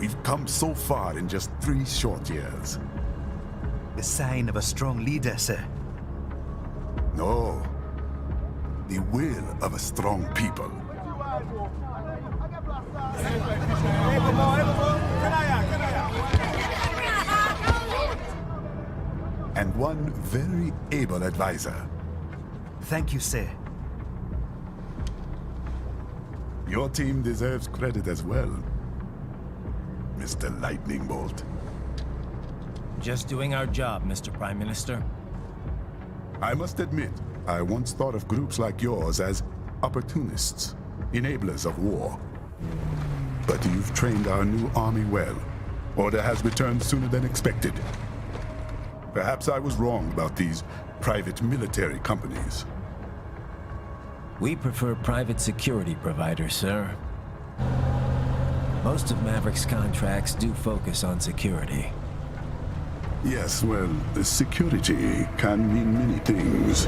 We've come so far in just 3 short years. The sign of a strong leader, sir. No. The will of a strong people. And one very able advisor. Thank you, sir. Your team deserves credit as well, Mr. Lightning Bolt. Just doing our job, Mr. Prime Minister. I must admit, I once thought of groups like yours as opportunists, enablers of war. But you've trained our new army well. Order has returned sooner than expected. Perhaps I was wrong about these private military companies. We prefer private security providers, sir. Most of Maverick's contracts do focus on security. Yes, well, security can mean many things.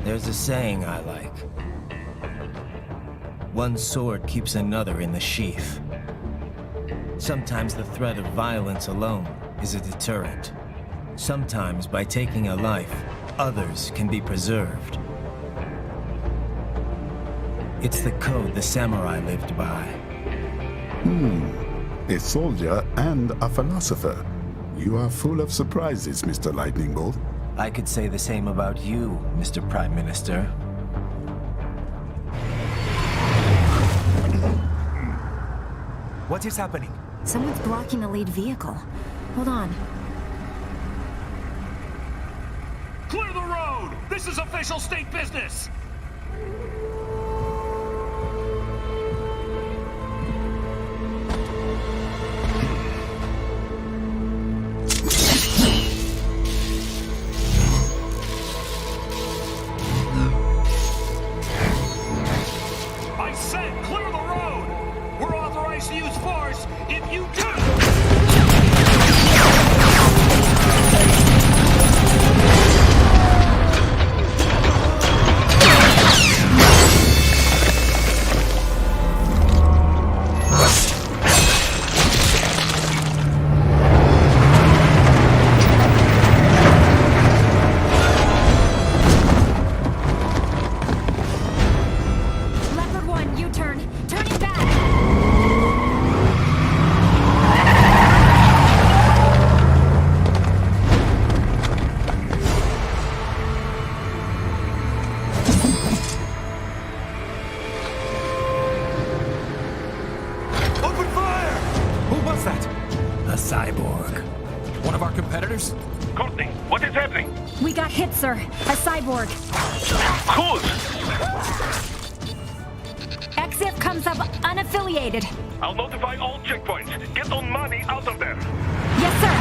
There's a saying I like. One sword keeps another in the sheath. Sometimes the threat of violence alone is a deterrent. Sometimes by taking a life, others can be preserved. It's the code the samurai lived by. A soldier and a philosopher. You are full of surprises, Mr. Lightning Bolt. I could say the same about you, Mr. Prime Minister. What is happening? Someone's blocking the lead vehicle. Hold on. Clear the road! This is official state business! I said clear the road! We're authorized to use force if you do! Leopard 1, U-turn. Turning back. Open fire! Who was that? A cyborg. One of our competitors? Courtney, what is happening? We got hit, sir. A cyborg. Who's? XF comes up unaffiliated. I'll notify all checkpoints. Get on money out of there. Yes, sir.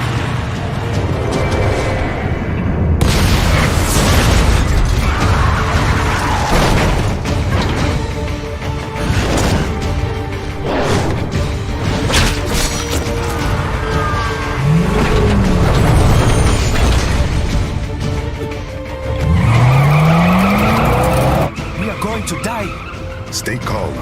We are going to die. Stay calm.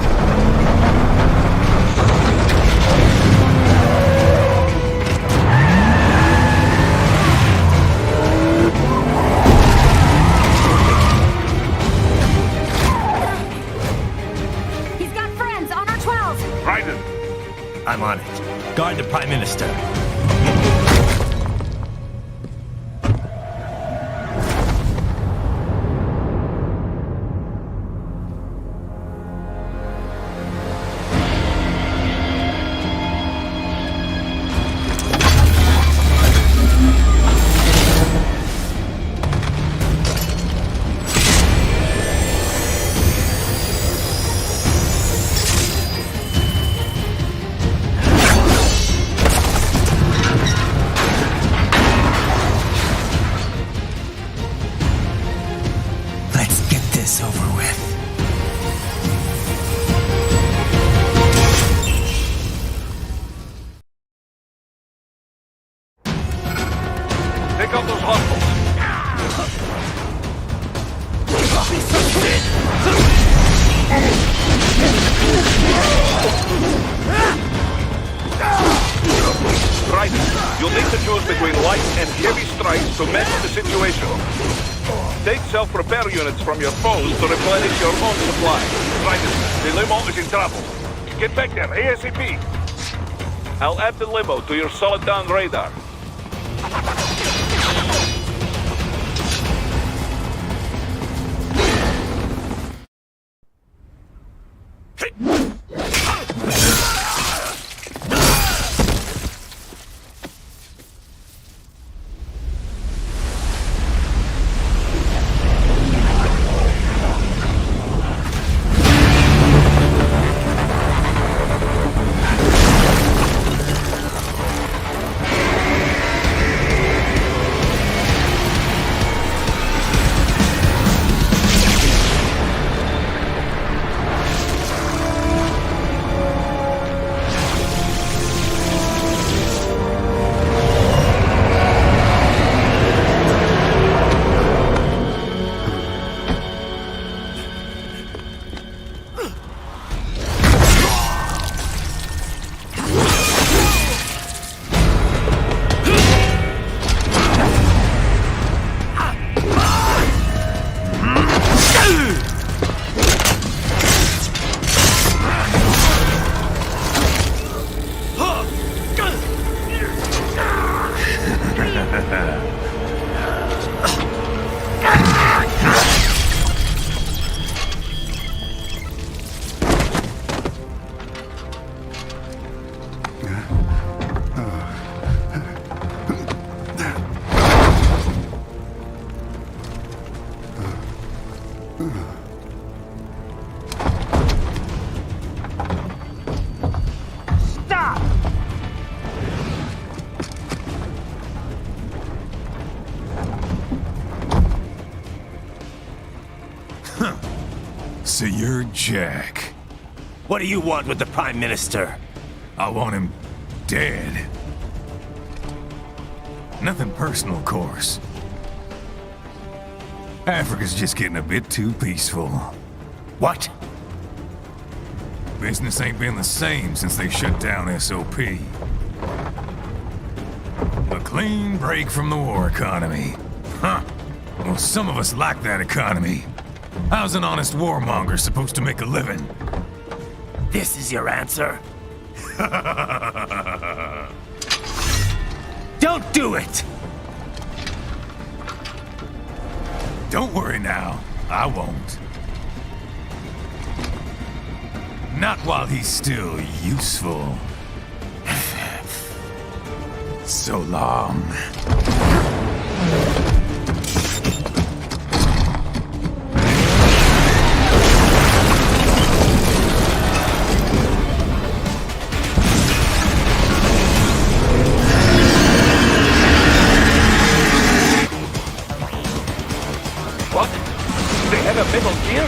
He's got friends on our 12. Raiden, I'm on it. Guard the Prime Minister. Let's get this over with. take out those hostiles. Right. You'll need to choose between light and heavy strikes to match the situation. Take self-repair units from your foes to replenish your own supply. Right. The limo is in trouble. Get back there, ASAP. I'll add the limo to your solid down radar. So you're Jack. What do you want with the Prime Minister? I want him dead. Nothing personal, of course. Africa's just getting a bit too peaceful. What? Business ain't been the same since they shut down SOP. A clean break from the war economy. Huh. Well, some of us like that economy. How's an honest warmonger supposed to make a living? This is your answer? Don't do it! Don't worry now. I won't. Not while he's still useful. So long. What? They have a metal gear?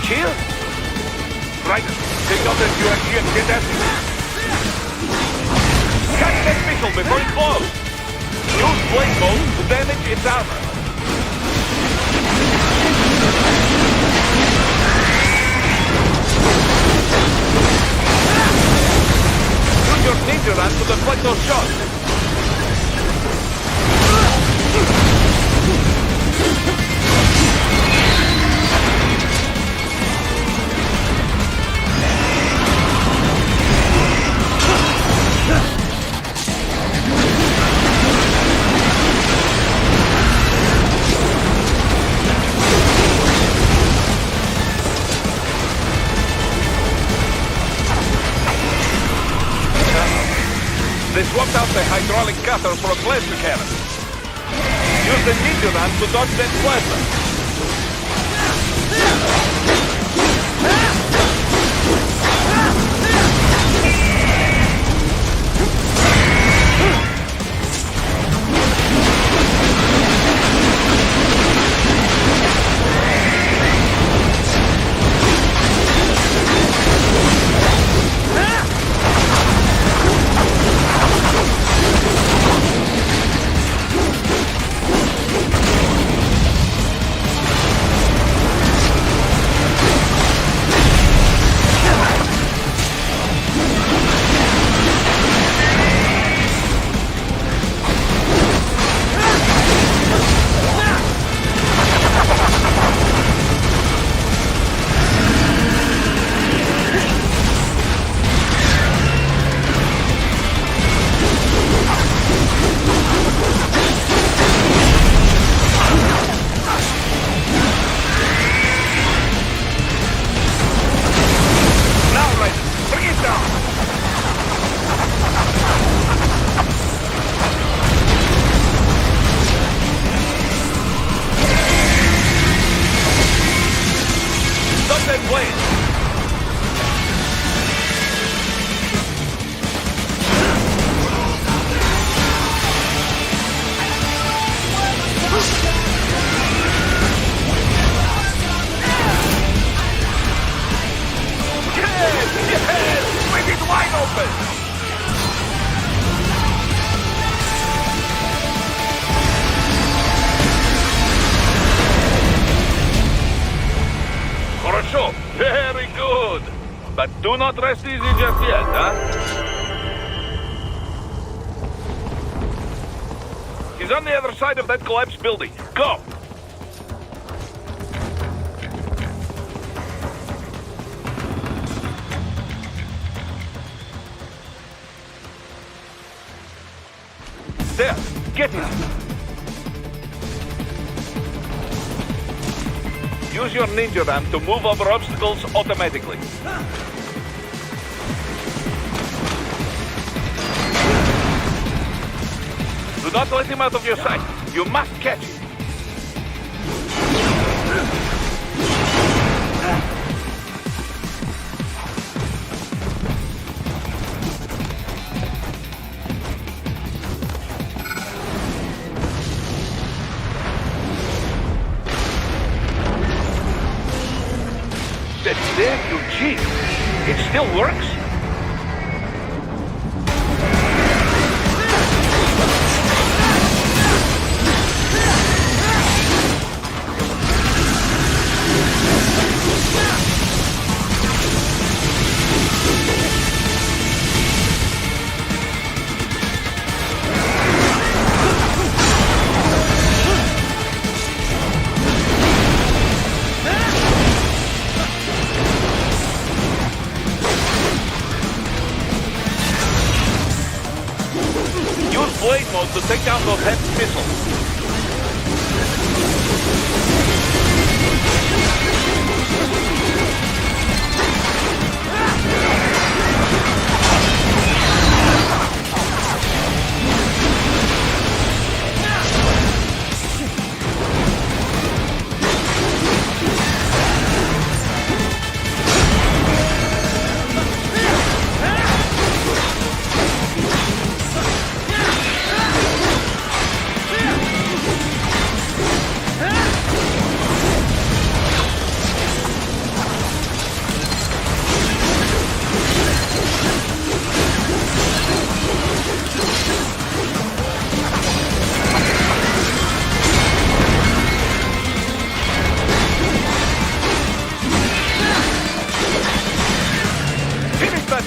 Cheer? Right. Take out that USG and get at it. Catch that missile before it blows. Use blade mode to damage its armor. Use your ninja run to deflect those shots. They swapped out the hydraulic cutter for a plasma cannon. Use the ninja run to dodge that plasma. plane. Yes! Swing it wide open! Хорошо, very good. But do not rest easy just yet, huh? He's on the other side of that collapsed building. Go! There, get him! Use your ninja ramp to move over obstacles automatically. Do not let him out of your sight. You must catch him. That's there, Eugene. It still works? Blade mode to take down those heavy missiles.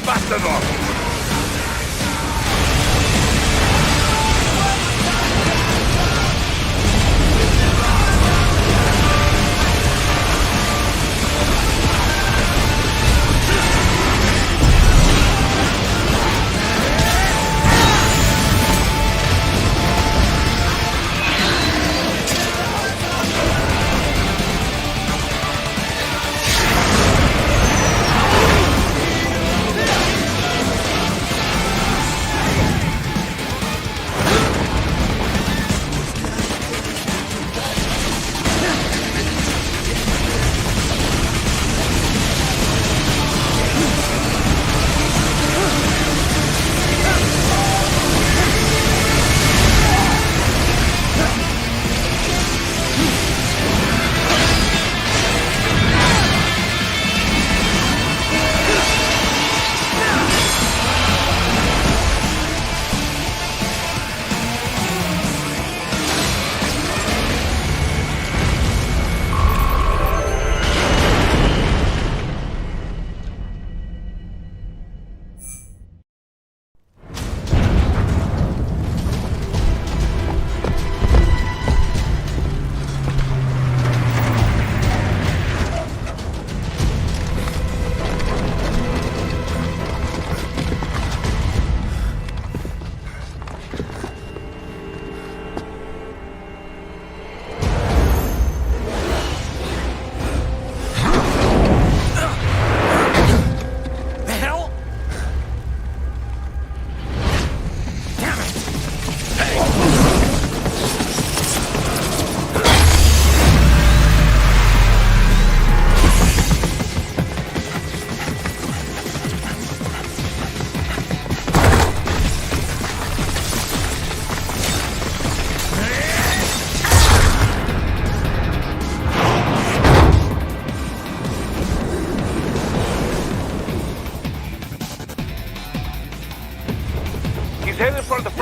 Bastard off!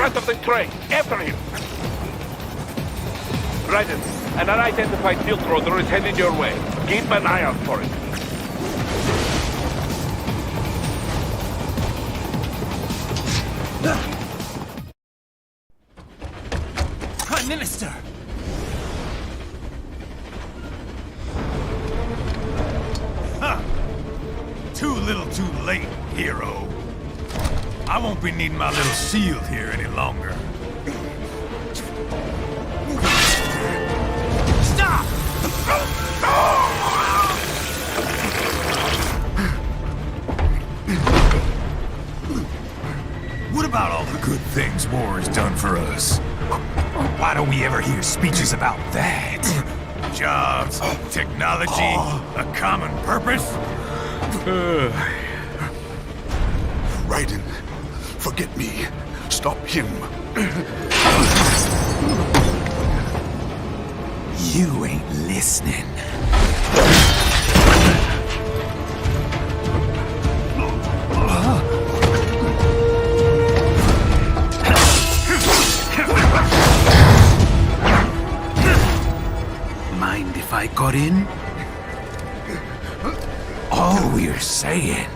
front of the train. After him. Raiden, an unidentified field roader is heading your way. Keep an eye out for it. Prime Minister! Too little too late, hero. I won't be needing my little shield here any longer. Stop! What about all the good things war has done for us? Why don't we ever hear speeches about that? Jobs, technology, a common purpose? Raiden, forget me. Stop him. You ain't listening. Mind if I got in? All we're saying,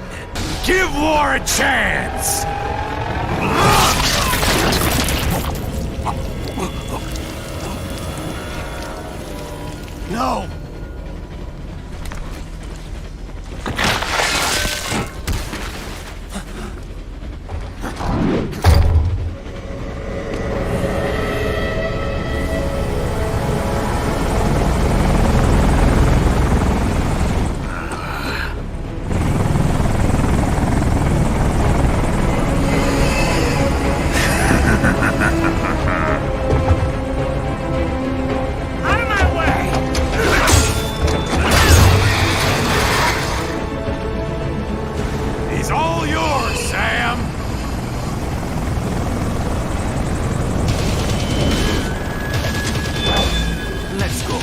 give war a chance! No! He's all yours, Sam! Let's go.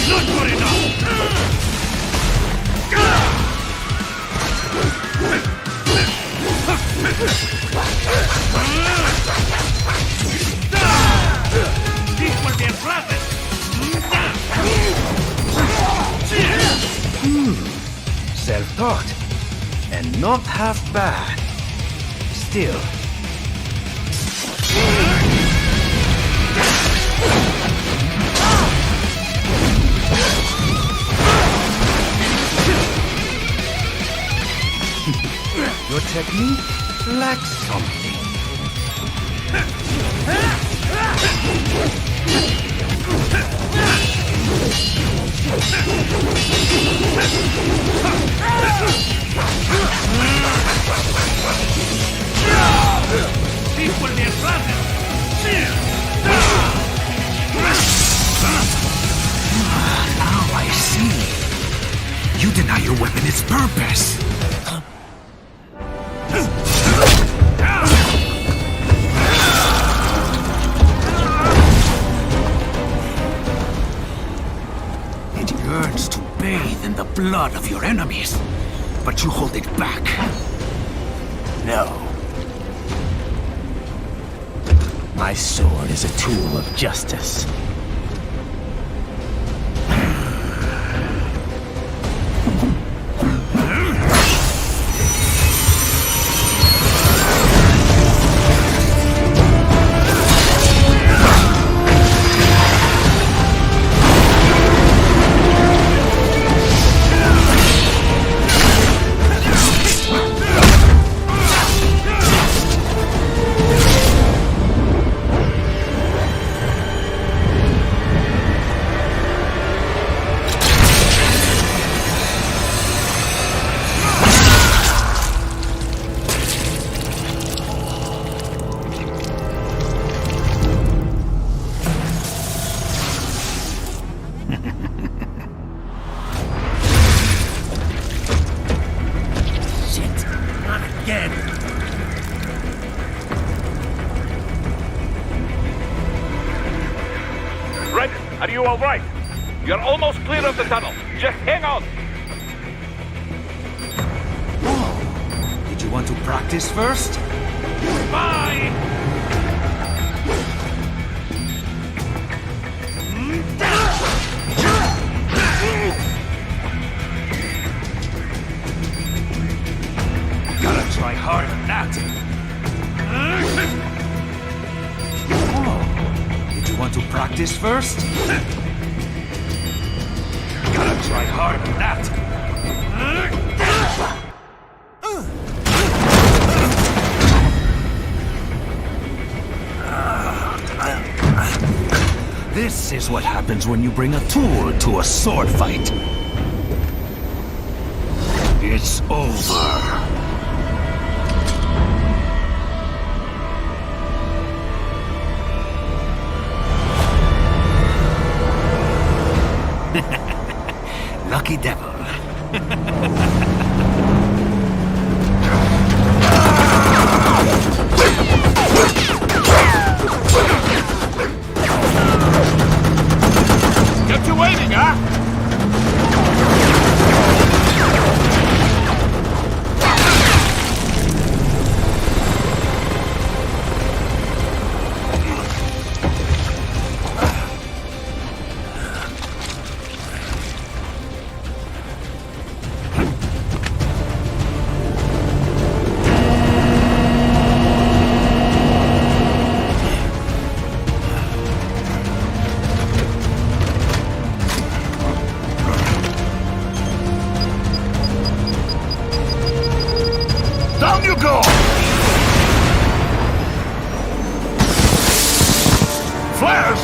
Not good enough! This will be a profit! Self-taught. And not half bad. Still. Your technique lacks something. This will be a profit! Now I see. You deny your weapon its purpose. It yearns to bathe in the blood of your enemies, but you hold it back. No. My sword is a tool of justice. right. You're almost clear of the tunnel. Just hang on. Did you want to practice first? Fine. Gotta try harder than that. Did you want to practice first? Gotta try harder than that. This is what happens when you bring a tool to a sword fight. It's over. Lucky devil. Get you waiting, huh? Down you go! Flares!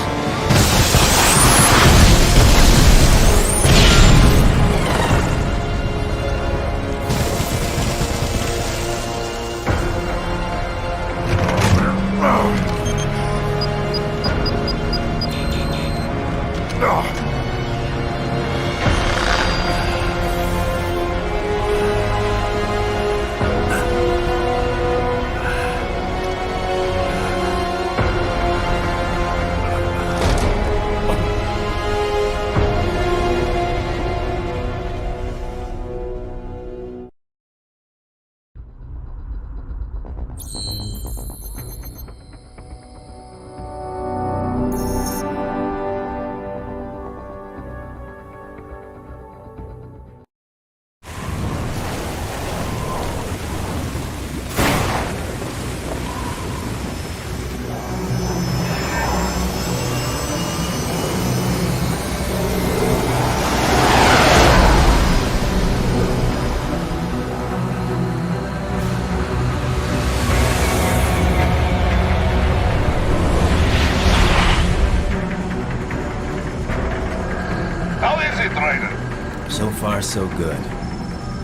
How is it, Ryder? So far, so good.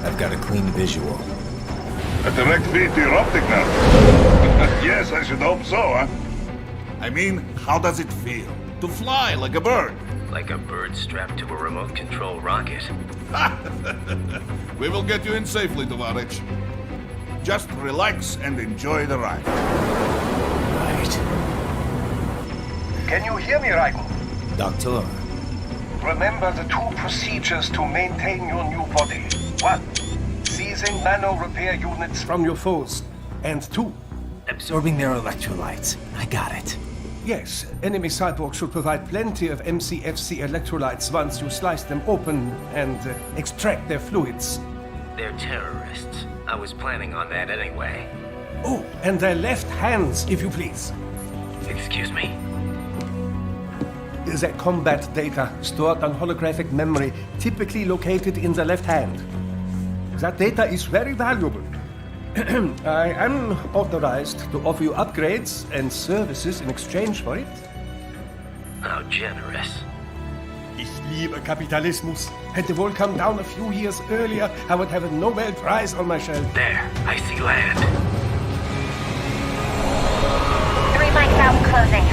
I've got a clean visual. A direct feed to your optic now. Yes, I should hope so, huh? I mean, how does it feel? To fly like a bird? Like a bird strapped to a remote control rocket. We will get you in safely, Tovarich. Just relax and enjoy the ride. Right. Can you hear me, Raiko? Doctor, Remember the two procedures to maintain your new body. 1. Seizing nano repair units from your foes. And 2. absorbing their electrolytes. I got it. Yes, enemy cyborgs should provide plenty of MCFC electrolytes once you slice them open and extract their fluids. They're terrorists. I was planning on that anyway. Oh, and their left hands, if you please. Excuse me? The combat data stored on holographic memory, typically located in the left hand. That data is very valuable. I am authorized to offer you upgrades and services in exchange for it. How generous. Ich liebe Kapitalismus. Had the wall come down a few years earlier, I would have a Nobel Prize on my shelf. There, I see land. 3 mic valve closing.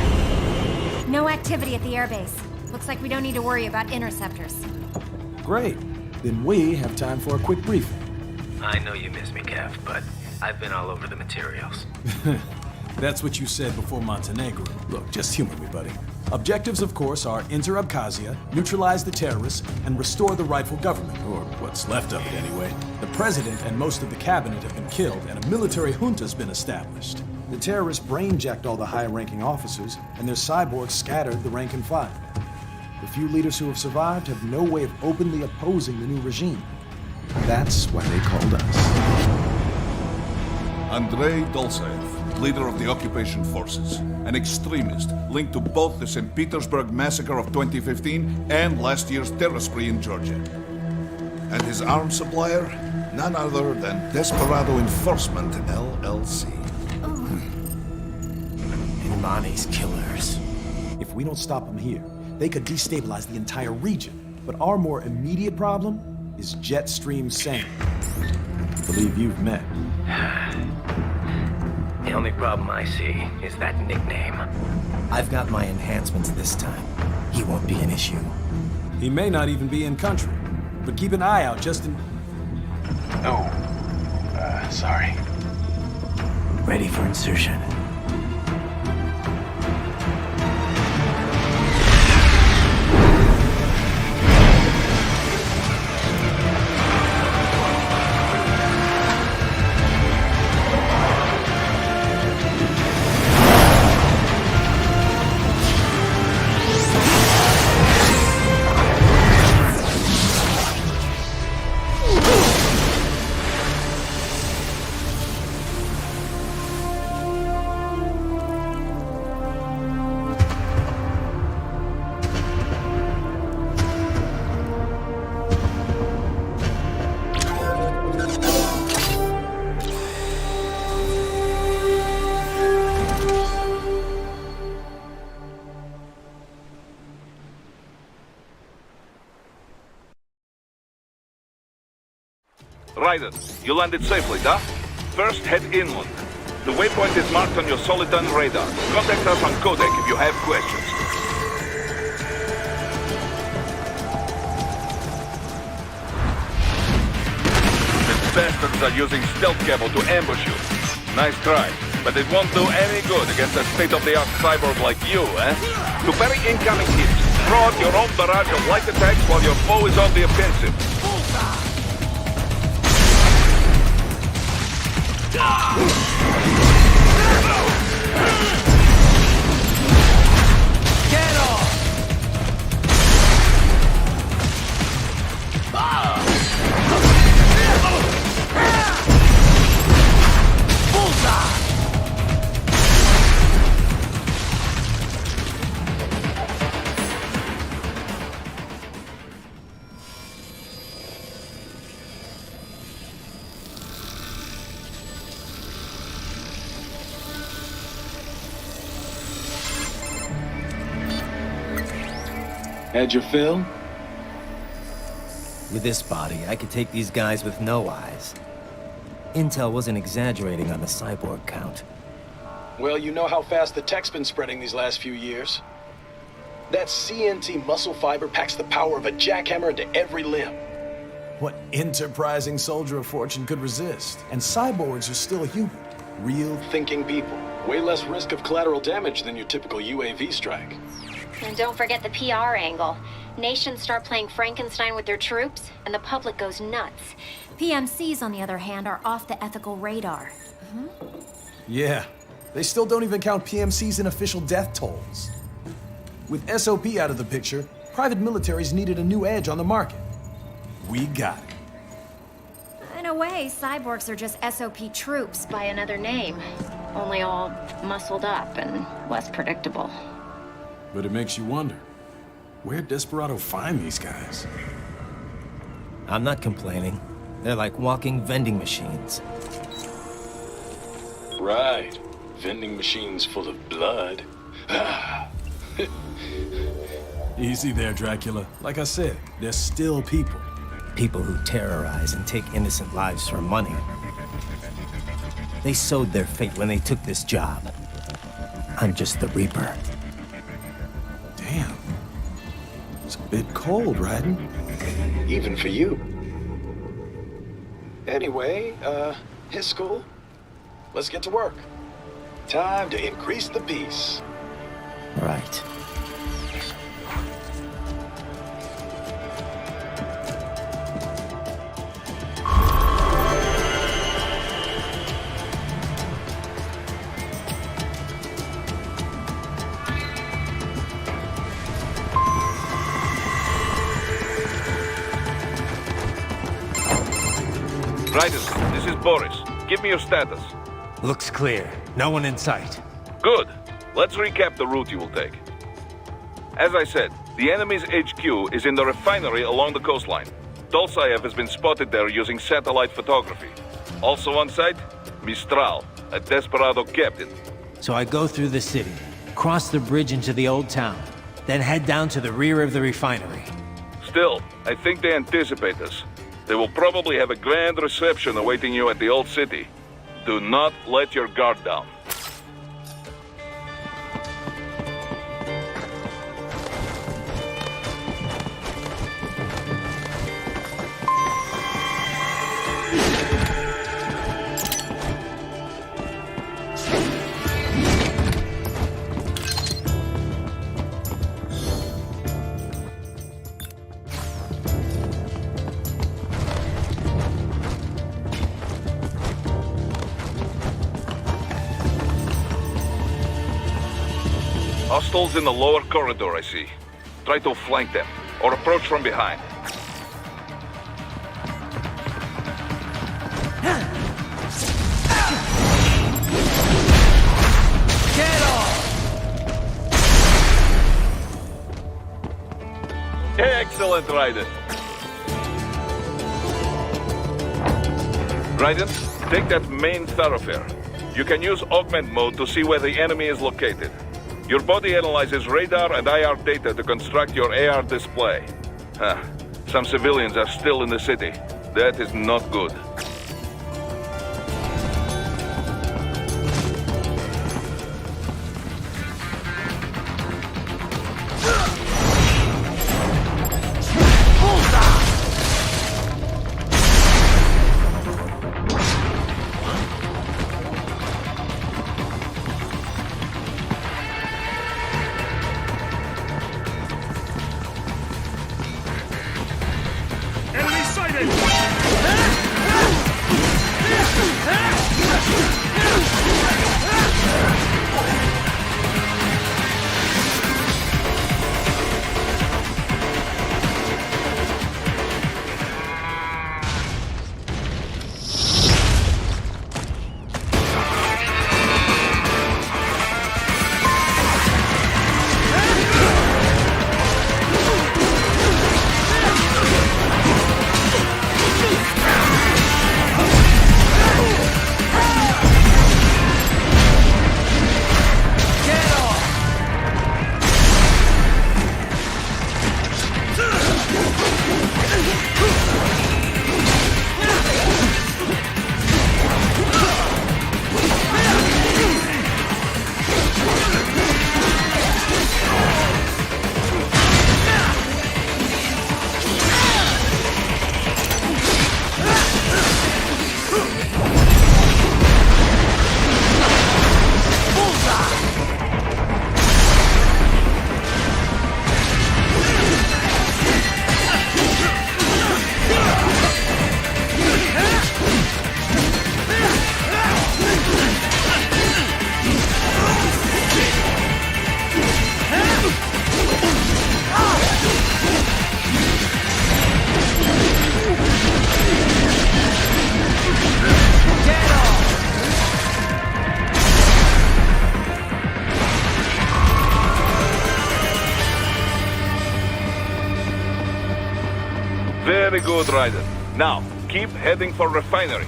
No activity at the airbase. Looks like we don't need to worry about interceptors. Great. Then we have time for a quick briefing. I know you miss me, Kev, but I've been all over the materials. That's what you said before Montenegro. Look, just humor me, buddy. Objectives, of course, are enter Abkhazia, neutralize the terrorists, and restore the rightful government, or what's left of it anyway. The president and most of the cabinet have been killed, and a military junta's been established. The terrorists brain-jacked all the high-ranking officers, and their cyborgs scattered the rank and file. The few leaders who have survived have no way of openly opposing the new regime. That's why they called us. Andrei Dolzaev, leader of the occupation forces, an extremist linked to both the St. Petersburg massacre of 2015 and last year's terror spree in Georgia. And his arms supplier, none other than Desperado Enforcement, LLC. Imani's killers. If we don't stop them here, they could destabilize the entire region. But our more immediate problem is Jetstream Sane. I believe you've met. The only problem I see is that nickname. I've got my enhancements this time. He won't be an issue. He may not even be in country, but keep an eye out just in... Sorry. Ready for insertion. Raiden, you landed safely, huh? First, head inland. The waypoint is marked on your Soliton radar. Contact us on Codec if you have questions. The bastards are using stealth cable to ambush you. Nice try, but it won't do any good against a state-of-the-art cyborg like you, eh? To parry incoming hits, throw out your own barrage of light attacks while your foe is on the offensive. Get off! Bullseye! Had your fill? With this body, I could take these guys with no eyes. Intel wasn't exaggerating on the cyborg count. Well, you know how fast the tech's been spreading these last few years. That CNT muscle fiber packs the power of a jackhammer into every limb. What enterprising soldier of fortune could resist? And cyborgs are still human. Real Thinking people. Way less risk of collateral damage than your typical UAV strike. And don't forget the PR angle. Nations start playing Frankenstein with their troops, and the public goes nuts. PMCs, on the other hand, are off the ethical radar. Yeah, they still don't even count PMCs in official death tolls. With SOP out of the picture, private militaries needed a new edge on the market. We got it. In a way, cyborgs are just SOP troops by another name. Only all muscled up and less predictable. But it makes you wonder, where'd Desperado find these guys? I'm not complaining. They're like walking vending machines. Right. Vending machines full of blood. Easy there, Dracula. Like I said, they're still people. People who terrorize and take innocent lives for money. They sowed their fate when they took this job. I'm just the Reaper. Damn. It's a bit cold, Raiden. Even for you. Anyway, his school. Let's get to work. Time to increase the peace. Right. Raiden, this is Boris. Give me your status. Looks clear. No one in sight. Good. Let's recap the route you will take. As I said, the enemy's HQ is in the refinery along the coastline. Dolzaev has been spotted there using satellite photography. Also on site, Mistral, a desperado captain. So I go through the city, cross the bridge into the old town, then head down to the rear of the refinery. Still, I think they anticipate us. They will probably have a grand reception awaiting you at the old city. Do not let your guard down. Hostiles in the lower corridor, I see. Try to flank them, or approach from behind. Get off! Excellent, Raiden. Raiden, take that main thoroughfare. You can use augment mode to see where the enemy is located. Your body analyzes radar and IR data to construct your AR display. Some civilians are still in the city. That is not good. Enemy sighted! Very good, Raiden. Now, keep heading for refinery.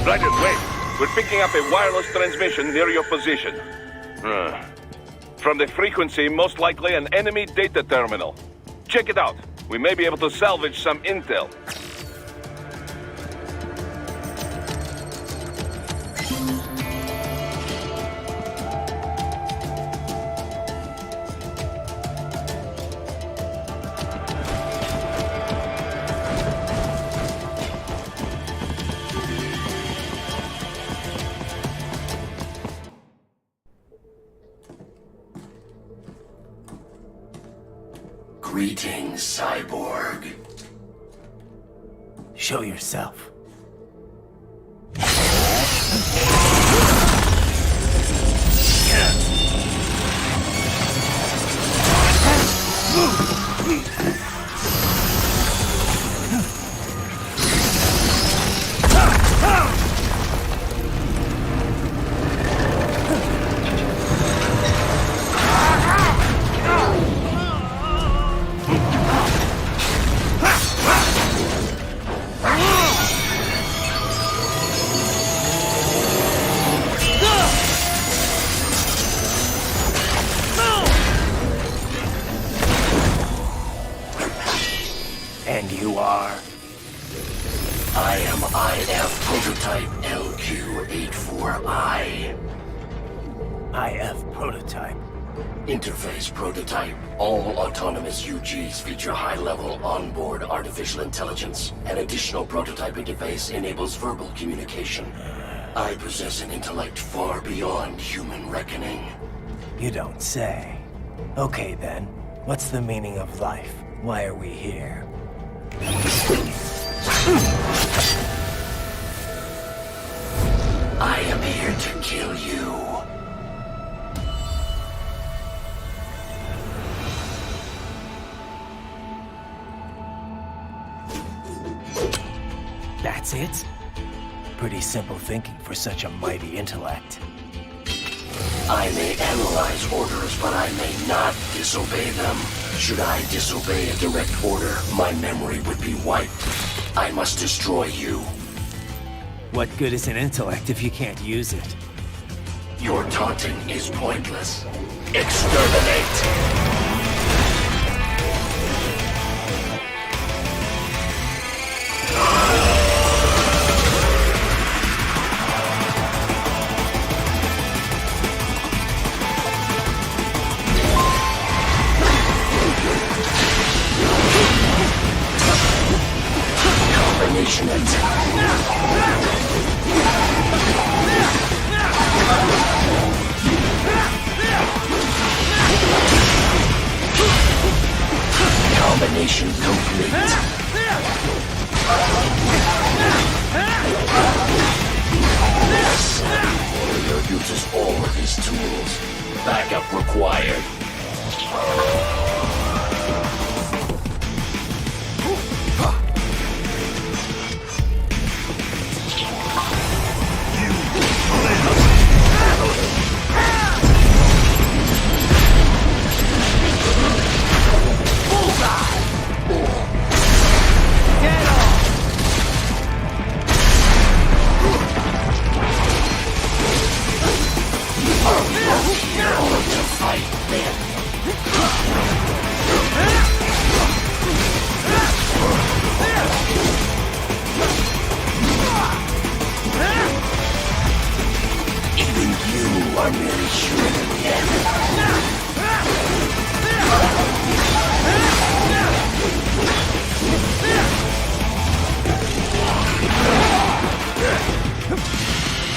Raiden, wait. We're picking up a wireless transmission near your position. From the frequency, most likely an enemy data terminal. Check it out. We may be able to salvage some intel. Greetings, cyborg. Show yourself. And you are? I am IF Prototype LQ84I. IF Prototype. Interface Prototype. All autonomous UGs feature high-level onboard artificial intelligence. An additional prototype interface enables verbal communication. I possess an intellect far beyond human reckoning. You don't say. Okay then, what's the meaning of life? Why are we here? I am here to kill you. That's it? Pretty simple thinking for such a mighty intellect. I may analyze orders, but I may not disobey them. Should I disobey a direct order, my memory would be wiped. I must destroy you. What good is an intellect if you can't use it? Your taunting is pointless. Exterminate! Combination attack. Combination complete. Warrior uses all of his tools. Backup required.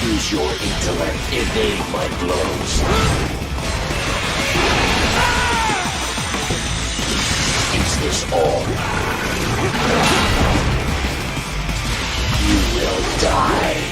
Use your intellect, evade my blows. Is this all? You will die.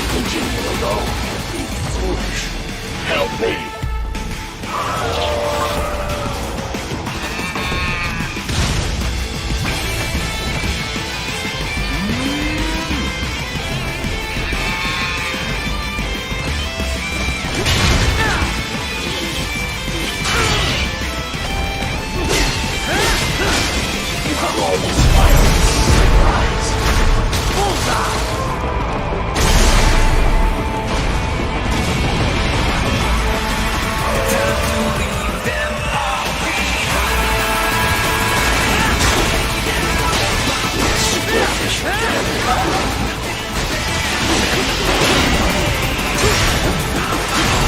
Continue alone. Be foolish. Help me.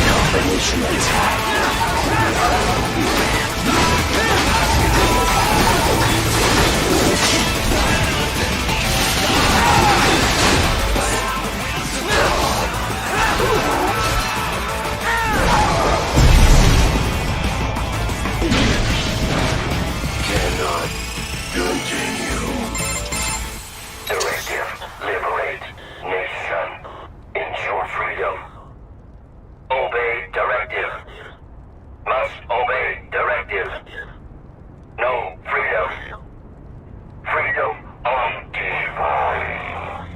Combination attack. Cannot continue. Directive. Liberate. Nation. Ensure freedom. Obey directive. Must obey directive. No freedom. Freedom undefiled.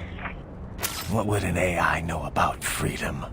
What would an AI know about freedom?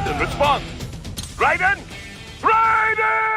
Raiden, respond! Raiden! Raiden!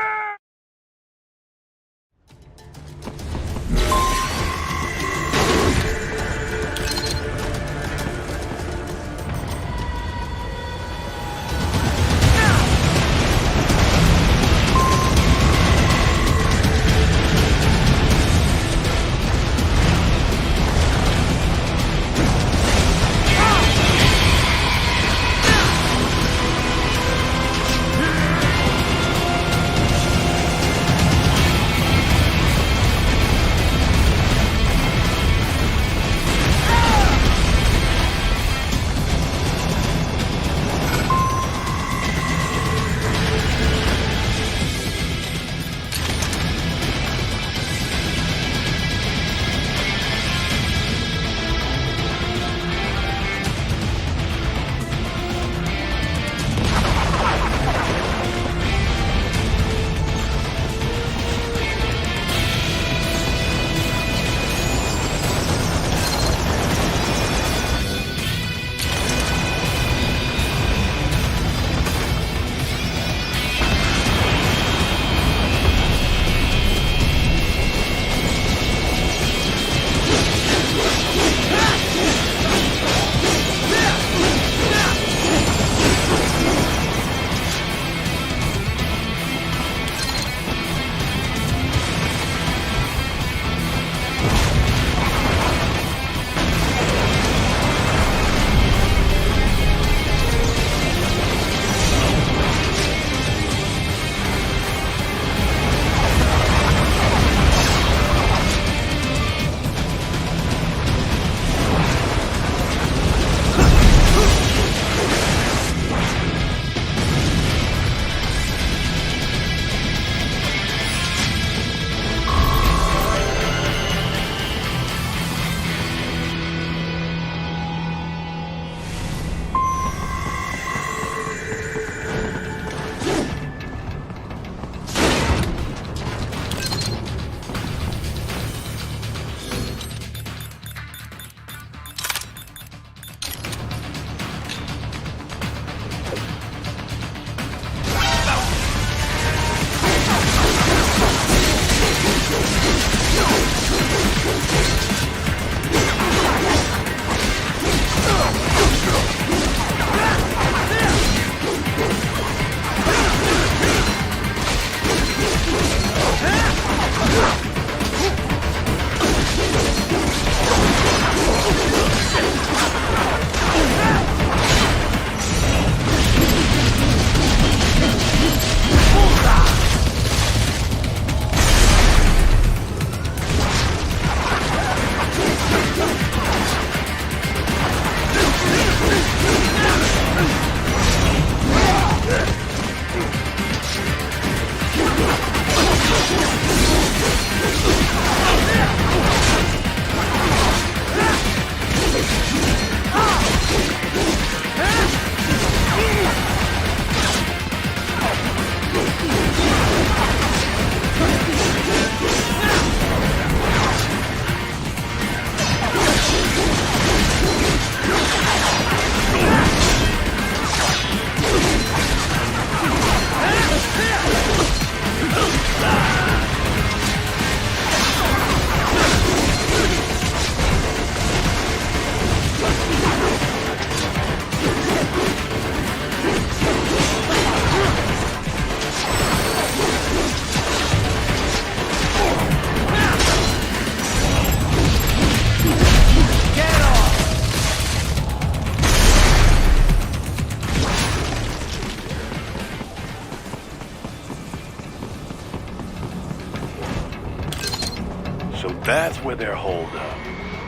So that's where they're holed up.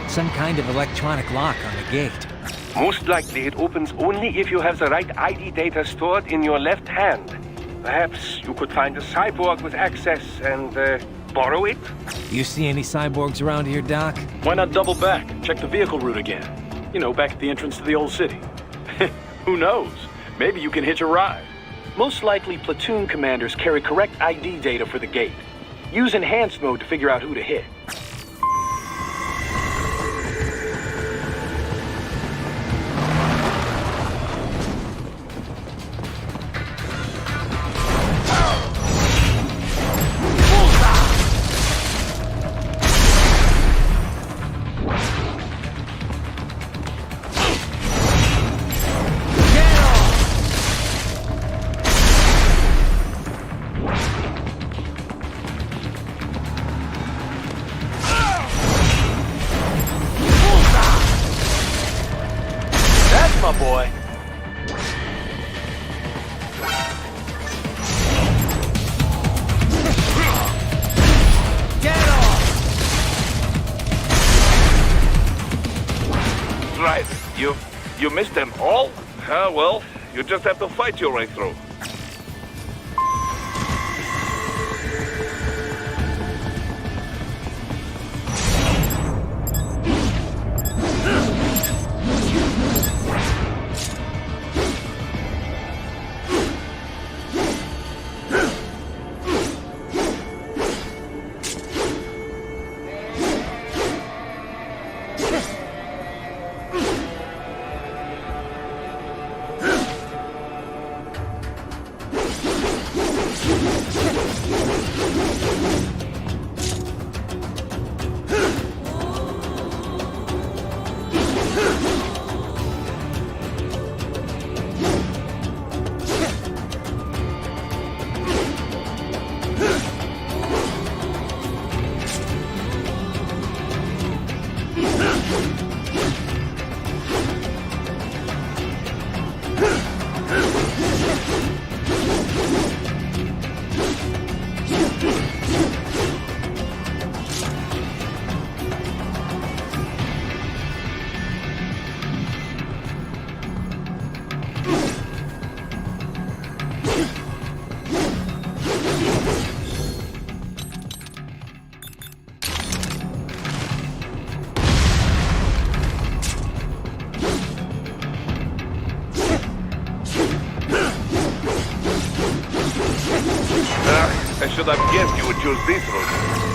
Some kind of electronic lock on the gate. Most likely it opens only if you have the right ID data stored in your left hand. Perhaps you could find a cyborg with access and borrow it? You see any cyborgs around here, Doc? Why not double back? Check the vehicle route again. You know, back at the entrance to the old city. Who knows? Maybe you can hitch a ride. Most likely, platoon commanders carry correct ID data for the gate. Use enhanced mode to figure out who to hit. You missed them all? Ah, well, you just have to fight your way through. I should have guessed you would choose this route.